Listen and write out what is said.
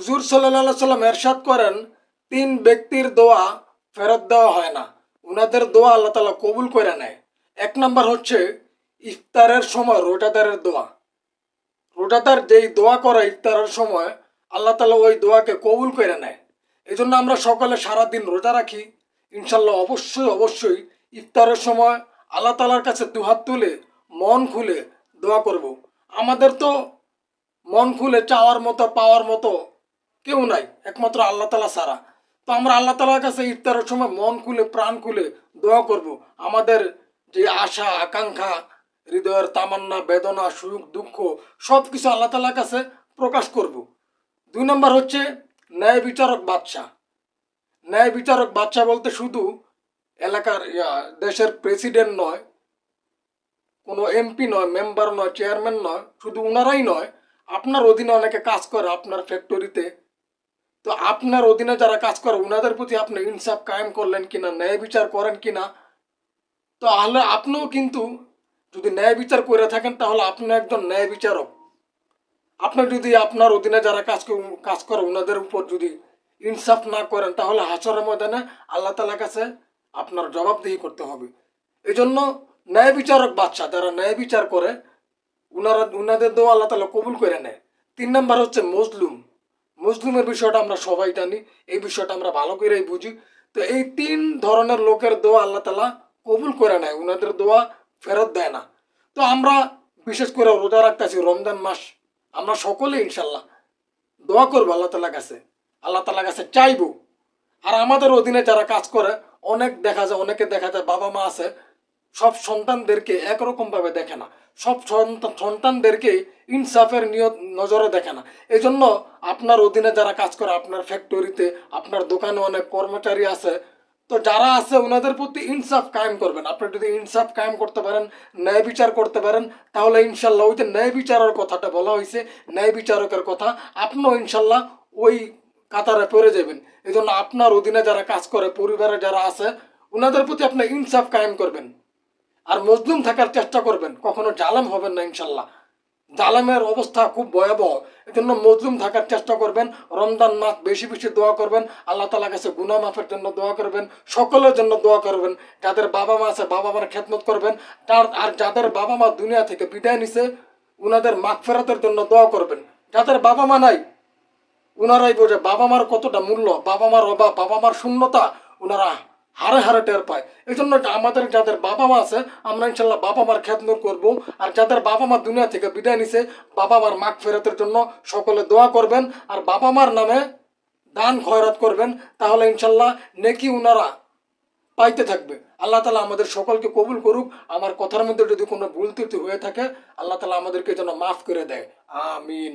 হুজুর সাল্লাল্লাহু সাল্লাম এরশাদ করেন, তিন ব্যক্তির দোয়া ফেরত দেওয়া হয় না, উনাদের দোয়া আল্লাহ তালা কবুল করে নেয়। এক নাম্বার হচ্ছে ইফতারের সময় রোজাদারের দোয়া। রোজাদার যেই দোয়া করে ইফতারের সময়, আল্লাহ তালা ওই দোয়াকে কবুল করে নেয়। এই জন্য আমরা সকালে সারাদিন রোজা রাখি। ইনশাল্লাহ অবশ্যই অবশ্যই ইফতারের সময় আল্লাহ তালার কাছে দুহাত তুলে মন খুলে দোয়া করব। আমাদের তো মন খুলে চাওয়ার মতো পাওয়ার মতো কেউ নাই, একমাত্র আল্লাহ তালা ছাড়া। তো আমরা আল্লাহ তালার কাছে ইফতারের সময় মন খুলে প্রাণ খুলে দোয়া করব। আমাদের যে আশা আকাঙ্ক্ষা, হৃদয়ের তামান্না, বেদনা, সুখ দুঃখ সব কিছু আল্লাহ তালার কাছে প্রকাশ করব। দুই নম্বর হচ্ছে ন্যায় বিচারক বাদশাহ। ন্যায় বিচারক বাদশাহ বলতে শুধু এলাকার দেশের প্রেসিডেন্ট নয়, কোনো এমপি নয়, মেম্বার নয়, চেয়ারম্যান নয়, শুধু ওনারাই নয়, আপনার অধীনে অনেকে কাজ করে আপনার ফ্যাক্টরিতে। তো আপনার অধীনে যারা কাজ করে ওনাদের প্রতি আপনি ইনসাফ কায়েম করলেন কিনা, ন্যায় বিচার করেন কিনা। তাহলে আপনিও কিন্তু যদি ন্যায় বিচার করে থাকেন তাহলে আপনি একজন ন্যায় বিচারক। আপনি যদি আপনার অধীনে যারা কাজ করে ওনাদের উপর যদি ইনসাফ না করেন তাহলে হাসরের ময়দানে আল্লাহ তাআলার কাছে আপনার জবাবদিহি করতে হবে। এই জন্য ন্যায় বিচারক বাদশাহ যারা ন্যায় বিচার করে উনাদের দোয়া আল্লাহ তাআলা কবুল করে নেয়। তিন নাম্বার হচ্ছে মজলুম। মজলুমের বিষয়টা আমরা সবাই জানি, এই বিষয়টা আমরা ভালো করেই বুঝি। তো এই তিন ধরনের লোকের দোয়া আল্লাহ তাআলা কবুল করে নেয়, উনাদের দোয়া ফেরত দেয় না। তো আমরা বিশেষ করে রোজা রাখতেছি রমজান মাস, আমরা সকলে ইনশাল্লাহ দোয়া করবো আল্লাহ তাআলার কাছে, আল্লাহ তাআলার কাছে চাইবো। আর আমাদের অধীনে যারা কাজ করে অনেকে দেখা যায় বাবা মা আছে, সব সন্তানদেরকে একরকম ভাবে দেখে না, সব সন্তানদেরকে ইনসাফের নিয়ত নজরে দেখে না। এই জন্য আপনার অধীনে যারা কাজ করে, আপনার ফ্যাক্টরিতে, আপনার দোকানে অনেক কর্মচারী আছে, তো যারা আছে ওনাদের প্রতি ইনসাফ কায়েম করবেন। আপনি যদি ইনসাফ কায়েম করতে পারেন, ন্যায় বিচার করতে পারেন, তাহলে ইনশাল্লাহ ওই যে ন্যায় বিচারের কথাটা বলা হয়েছে, ন্যায় বিচারকের কথা, আপনিও ইনশাল্লাহ ওই কাতারে পড়ে যাবেন। এই জন্য আপনার অধীনে যারা কাজ করে, পরিবারে যারা আছে, ওনাদের প্রতি আপনি ইনসাফ কায়েম করবেন। আর মজলুম থাকার চেষ্টা করবেন, কখনো জালেম হবেন না ইনশাল্লাহ। জালেমের অবস্থা খুব ভয়াবহ, এই জন্য মজলুম থাকার চেষ্টা করবেন। রমজান মাস বেশি বেশি দোয়া করবেন, আল্লাহ তাআলার কাছে গুনাহ মাফের জন্য দোয়া করবেন, সকলের জন্য দোয়া করবেন। যাদের বাবা মা আছে বাবা মার খেদমত করবেন, আর যাদের বাবা মা দুনিয়া থেকে বিদায় নিছে উনাদের মাগফিরাতের জন্য দোয়া করবেন। যাদের বাবা মা নাই উনারাই বোঝে বাবা মার কতটা মূল্য, বাবা মার অভাব, বাবা মার শূন্যতা উনারা হারে হারে টের পায়। এই জন্য আমাদের যাদের বাবা মা আছে আমরা ইনশাল্লাহ বাবা মার খেদমত করবো। আর যাদের বাবা মা দুনিয়া থেকে বিদায় নিছে বাবা মার মাগফিরাতের জন্য সকলে দোয়া করবেন, আর বাবা মার নামে দান খয়রাত করবেন, তাহলে ইনশাল্লাহ নেকি উনারা পাইতে থাকবে। আল্লাহ তালা আমাদের সকলকে কবুল করুক। আমার কথার মধ্যে যদি কোনো ভুল ত্রুটি হয়ে থাকে আল্লাহ তালা আমাদেরকে যেন মাফ করে দেয়। আমিন।